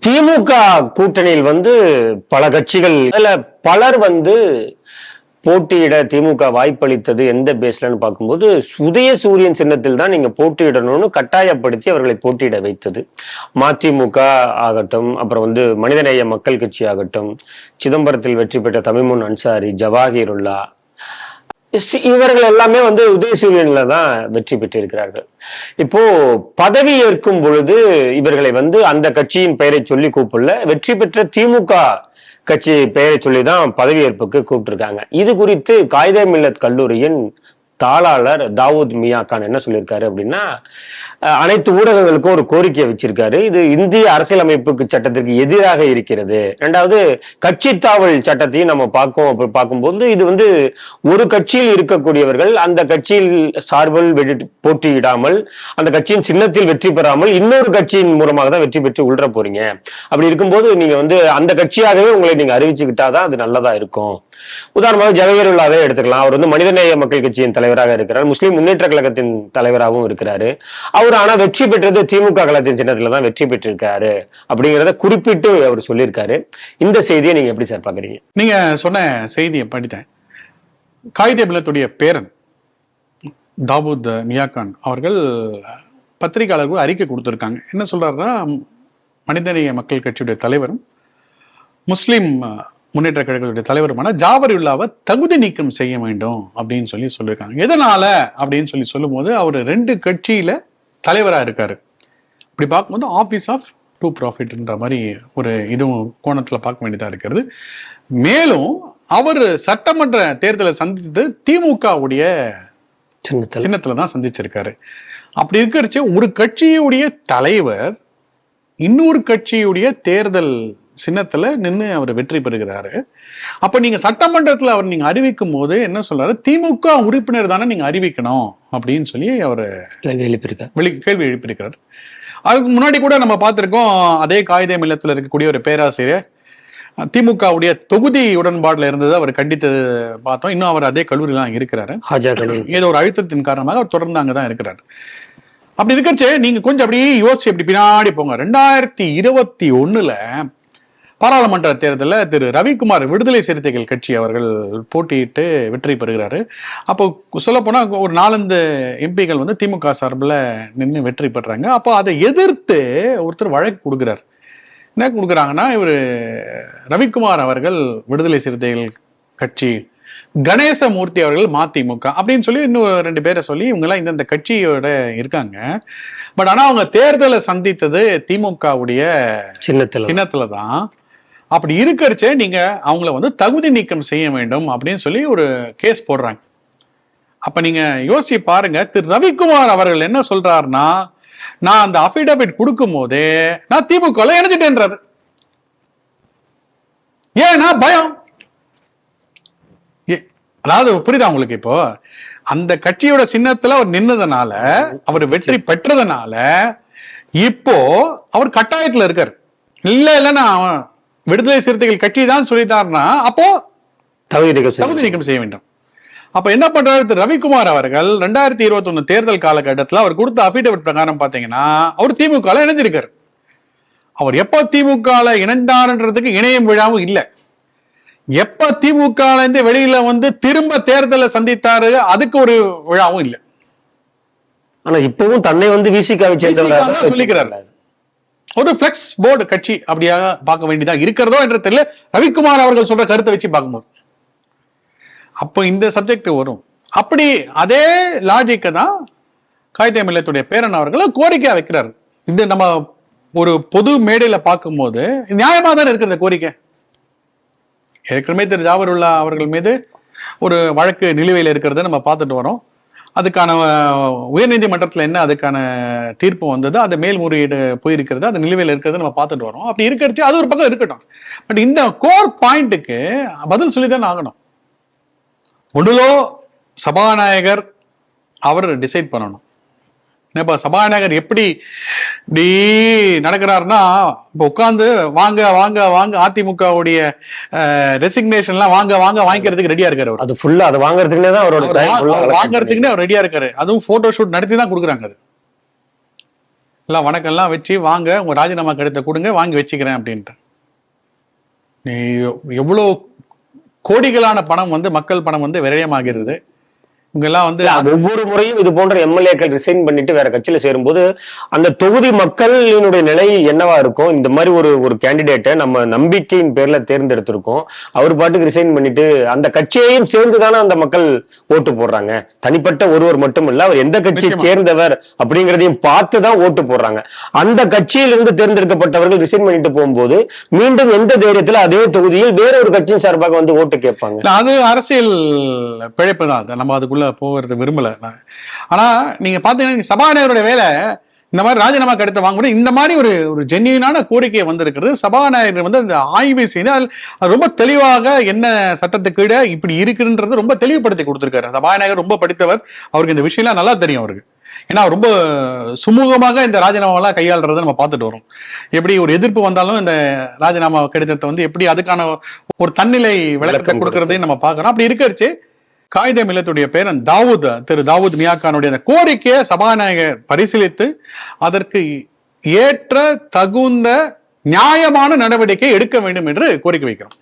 திமுக கூட்டணியில் பல கட்சிகள், அதுல பலர் போட்டியிட திமுக வாய்ப்பளித்தது எந்த பேஸ்லன்னு பார்க்கும்போது, உதயசூரியன் சின்னத்தில் தான் நீங்க போட்டியிடணும்னு கட்டாயப்படுத்தி அவர்களை போட்டியிட வைத்தது. மதிமுக ஆகட்டும், அப்புறம் மனிதநேய மக்கள் கட்சி ஆகட்டும், சிதம்பரத்தில் வெற்றி பெற்ற தமிமுன் அன்சாரி, ஜவாஹிருல்லா, இவர்கள் எல்லாமே உதயசூரியன்ல தான் வெற்றி பெற்றிருக்கிறார்கள். இப்போ பதவி ஏற்கும் பொழுது இவர்களை அந்த கட்சியின் பெயரை சொல்லி கூப்பிடல, வெற்றி பெற்ற திமுக கட்சி பெயரை சொல்லிதான் பதவியேற்புக்கு கூப்பிட்டுருக்காங்க. இது குறித்து காயிதே மில்லத் கல்லூரியின் தாளாளர் தாவூத் மியா கான் என்ன சொல்லியிருக்காரு அப்படின்னா, அனைத்து ஊடகங்களுக்கும் ஒரு கோரிக்கையை வச்சிருக்காரு. இது இந்திய அரசியலமைப்புக்கு சட்டத்திற்கு எதிராக இருக்கிறது. இரண்டாவது, கட்சி தாவல் சட்டத்தையும் நம்ம பார்க்கும்போது இது ஒரு கட்சியில் இருக்கக்கூடியவர்கள் அந்த கட்சியில் சார்பில் போட்டியிடாமல், அந்த கட்சியின் சின்னத்தில் வெற்றி பெறாமல் இன்னொரு கட்சியின் மூலமாக தான் வெற்றி பெற்று உள்ள போறீங்க. அப்படி இருக்கும்போது நீங்க அந்த கட்சியாகவே உங்களை நீங்க அறிவிச்சுக்கிட்டாதான் அது நல்லதா இருக்கும். உதாரணமாக ஜவஹிருல்லாவே எடுத்துக்கலாம். அவர் மனிதநேய மக்கள் கட்சியின் தலைவராக இருக்கிறார், முஸ்லிம் முன்னேற்ற கழகத்தின் தலைவராகவும் இருக்கிறாரு. அவர் ஆனா வெற்றி பெற்றது திமுக கழகத்தின் சின்னத்துல தான் வெற்றி பெற்றிருக்காரு அப்படிங்கிறத குறிப்பிட்டு அவர் சொல்லியிருக்காரு. இந்த செய்தியை நீங்க எப்படி சார் பாக்குறீங்க? நீங்க சொன்ன செய்தியை படித்தேன். காயிதே மில்லத்துடைய பேரன் தாவூத் மியா கான் அவர்கள் பத்திரிகையாளர்கள் அறிக்கை கொடுத்திருக்காங்க. என்ன சொல்றாருன்னா, மனிதநேய மக்கள் கட்சியுடைய தலைவரும் முஸ்லிம் முன்னேற்ற கழகத்துடைய தலைவருமான ஜாவஹிருல்லாவை தகுதி நீக்கம் செய்ய வேண்டும் அப்படின்னு சொல்லியிருக்காங்க. எதனால அப்படின்னு சொல்லும் போது, அவர் 2 கட்சியில தலைவராக இருக்காரு. இப்படி பார்க்கும்போது ஆபீஸ் ஆஃப் டூ ப்ராஃபிட்ன்ற மாதிரி ஒரு இதுவும் கோணத்துல பார்க்க வேண்டியதா இருக்கிறது. மேலும் அவர் சட்டமன்ற தேர்தலை சந்தித்தது திமுகவுடைய சின்னத்துல தான் சந்திச்சிருக்காரு. அப்படி இருக்கிறச்சு ஒரு கட்சியுடைய தலைவர் இன்னொரு கட்சியுடைய தேர்தல் சின்னத்துல நின்று அவர் வெற்றி பெறுகிறாரு. அப்ப நீங்க சட்டமன்றத்துல அவர் நீங்க அறிவிக்கும் போது என்ன சொல்றாரு, திமுக உறுப்பினர் தானே நீங்க அறிவிக்கணும் அப்படின்னு சொல்லி அவர் கேள்வி எழுப்பியிருக்கிறார். அதுக்கு முன்னாடி கூட நம்ம பார்த்திருக்கோம், அதே காயிதே மில்லத்துல இருக்கக்கூடிய ஒரு பேராசிரியர் திமுகவுடைய தொகுதி உடன்பாடுல இருந்தது அவர் கண்டித்து பார்த்தோம். இன்னும் அவர் அதே கல்லூரிலாம் இருக்கிறாரு. ஏதோ ஒரு அழுத்தத்தின் காரணமாக அவர் தொடர்ந்து அங்கதான் இருக்கிறார். அப்படி இருக்கிறச்சு நீங்க கொஞ்சம் அப்படியே யோசிச்சு எப்படி பின்னாடி போங்க. 2021 பாராளுமன்ற தேர்தலில் திரு ரவிக்குமார் விடுதலை சிறுத்தைகள் கட்சி அவர்கள் போட்டியிட்டு வெற்றி பெறுகிறாரு. அப்போ சொல்ல போனா ஒரு 4 எம்பிகள் திமுக சார்பில் நின்று வெற்றி பெறாங்க. அப்போ அதை எதிர்த்து ஒருத்தர் வழக்கு கொடுக்கிறார். என்ன கொடுக்குறாங்கன்னா, இவர் ரவிக்குமார் அவர்கள் விடுதலை சிறுத்தைகள் கட்சி, கணேசமூர்த்தி அவர்கள் மதிமுக அப்படின்னு சொல்லி இன்னும் 2 பேரை சொல்லி இவங்கெல்லாம் இந்த கட்சியோட இருக்காங்க. பட் ஆனா அவங்க தேர்தலை சந்தித்தது திமுகவுடைய சின்னத்துல தான். அப்படி இருக்கிறச்சே நீங்க அவங்கள தகுதி நீக்கம் செய்ய வேண்டும் அப்படின்னு சொல்லி ஒரு கேஸ் போடுறாங்க. அப்ப நீங்க யோசிச்சு பாருங்க, திரு ரவிக்குமார் அவர்கள் என்ன சொல்றாருன்னா, நான் அந்த அபிடவிட் கொடுக்கும் போதே நான் திமுக இணைஞ்சிட்டேன்றாரு. ஏன்னா பயம். அதாவது புரியுதா உங்களுக்கு? இப்போ அந்த கட்சியோட சின்னத்துல அவர் நின்னதுனால, அவர் வெற்றி பெற்றதுனால இப்போ அவர் கட்டாயத்துல இருக்காரு. இல்ல நான் விடுதலை சிறுத்தைகள் கட்சி தான் சொல்லிட்டாருன்னா அப்போ தகுதி நீக்கம் செய்ய வேண்டும். அப்ப என்ன பண்றாரு திரு ரவிக்குமார் அவர்கள் 2021 தேர்தல் காலகட்டத்தில் அவர் கொடுத்த அபிடவிட் பிரகாரம் பாத்தீங்கன்னா அவர் திமுக இணைஞ்சிருக்காரு. அவர் எப்ப திமுக இணைந்தார்ன்றதுக்கு இணையம் விழாவும் இல்லை. எப்ப திமுக வெளியில திரும்ப தேர்தலை சந்தித்தாரு அதுக்கு ஒரு விழாவும் இல்லை. ஆனா இப்பவும் தன்னை விசிகாவை சொல்லிக்கிறார். ஒரு பிளெக்ஸ் போர்டு கட்சி அப்படியாக பார்க்க வேண்டியதா இருக்கிறதோ என்ற தெரியல ரவிக்குமார் அவர்கள் சொல்ற கருத்தை வச்சு பார்க்கும்போது. அப்போ இந்த சப்ஜெக்ட் வரும். அப்படி அதே லாஜிக்கை தான் காயிதே மில்லத்துடைய பேரன் அவர்கள் கோரிக்கையா வைக்கிறார். இது நம்ம ஒரு பொது மேடையில பார்க்கும்போது நியாயமா தான் இருக்கிற கோரிக்கை. ஏற்கனவே திரு ஜாவஹிருல்லா அவர்கள் மீது ஒரு வழக்கு நிலுவையில் இருக்கிறத நம்ம பார்த்துட்டு வரோம். அதுக்கான உயர்நீதிமன்றத்தில் என்ன அதுக்கான தீர்ப்பு வந்தது, அது மேல்முறையீடு போயிருக்கிறது, அது நிலுவையில் இருக்கிறது நம்ம பார்த்துட்டு வரோம். அப்படி இருக்கிறது அது ஒரு பக்கம் இருக்கட்டும். பட் இந்த கோர் பாயிண்ட்டுக்கு பதில் சொல்லிதான் ஆகணும். ஒன்றுலோ சபாநாயகர் அவர் டிசைட் பண்ணணும். இப்ப சபாநாயகர் எப்படி இப்படி நடக்கிறாருன்னா, இப்ப உட்கார்ந்து வாங்க வாங்க வாங்க அதிமுகவுடைய ரெசிக்னேஷன்லாம் வாங்க வாங்க வாங்கிக்கிறதுக்கு ரெடியா இருக்காரு. அது ஃபுல்லா அதை வாங்குறதுக்குன்னே தான் அவரோட வாங்குறதுக்குன்னே அவர் ரெடியா இருக்காரு. அதுவும் போட்டோ ஷூட் நடத்தி தான் கொடுக்குறாங்க. அது எல்லாம் வணக்கம் எல்லாம் வச்சு வாங்க உங்க ராஜினாமா கடிதத்தை கொடுங்க, வாங்கி வச்சுக்கிறேன் அப்படின்ட்டு. நீ எவ்வளோ கோடிகளான பணம் வந்து மக்கள் பணம் வந்து விரயமாகிறது. இங்கெல்லாம் வந்து ஒவ்வொரு முறையும் இது போன்ற எம்எல்ஏக்கள் ரிசைன் பண்ணிட்டு வேற கட்சியில சேரும்போது அந்த தொகுதி மக்களினுடைய நிலை என்னவா இருக்கும்? இந்த மாதிரி ஒரு கேண்டிடேட்டை நம்ம நம்பிக்கையின் பேர்ல தேர்ந்தெடுத்திருக்கோம், அவர் பாட்டுக்கு ரிசைன் பண்ணிட்டு அந்த கட்சியையும் சேர்ந்துதானே அந்த மக்கள் ஓட்டு போடுறாங்க. தனிப்பட்ட ஒருவர் மட்டும் இல்ல, அவர் எந்த கட்சியை சேர்ந்தவர் அப்படிங்கிறதையும் பார்த்துதான் ஓட்டு போடுறாங்க. அந்த கட்சியிலிருந்து தேர்ந்தெடுக்கப்பட்டவர்கள் ரிசைன் பண்ணிட்டு போகும்போது மீண்டும் எந்த தைரியத்துல அதே தொகுதியில் வேற ஒரு கட்சியின் சார்பாக வந்து ஓட்டு கேட்பாங்க? அது அரசியல் பிழைப்பு தான், நம்ம அதுக்குள்ள போகிறது விரும்பல. ஆனா நீங்க பாத்தீங்கன்னா சபாநாயகருடைய வேலை இந்த மாதிரி ராஜினாமா கடிதத்தை வாங்க முடியும். இந்த மாதிரி ஒரு ஜென்யூனான கோரிக்கை வந்திருக்கிறது. சபாநாயகர் வந்து அந்த ஆய்வை செய்து ரொம்ப தெளிவாக என்ன சட்டத்துக்கு இப்படி இருக்குன்றது ரொம்ப தெளிவுபடுத்தி கொடுத்திருக்காரு. சபாநாயகர் ரொம்ப படித்தவர், அவருக்கு இந்த விஷயம்லாம் நல்லா தெரியும் அவருக்கு. ஏன்னா ரொம்ப சுமூகமாக இந்த ராஜினாமாவெல்லாம் கையாளுறதை நம்ம பார்த்துட்டு வரோம். எப்படி ஒரு எதிர்ப்பு வந்தாலும் இந்த ராஜினாமா கடிதத்தை வந்து எப்படி அதுக்கான ஒரு தன்னிலை விளக்கத்தை கொடுக்கறதையும் நம்ம பார்க்கறோம். அப்படி இருக்கிறச்சு காயிதே மில்லத்துடைய பேரன் திரு தாவூத் மியாக்கானுடைய அந்த கோரிக்கையை சபாநாயகர் பரிசீலித்து அதற்கு ஏற்ற தகுந்த நியாயமான நடவடிக்கை எடுக்க வேண்டும் என்று கோரிக்கை வைக்கிறோம்.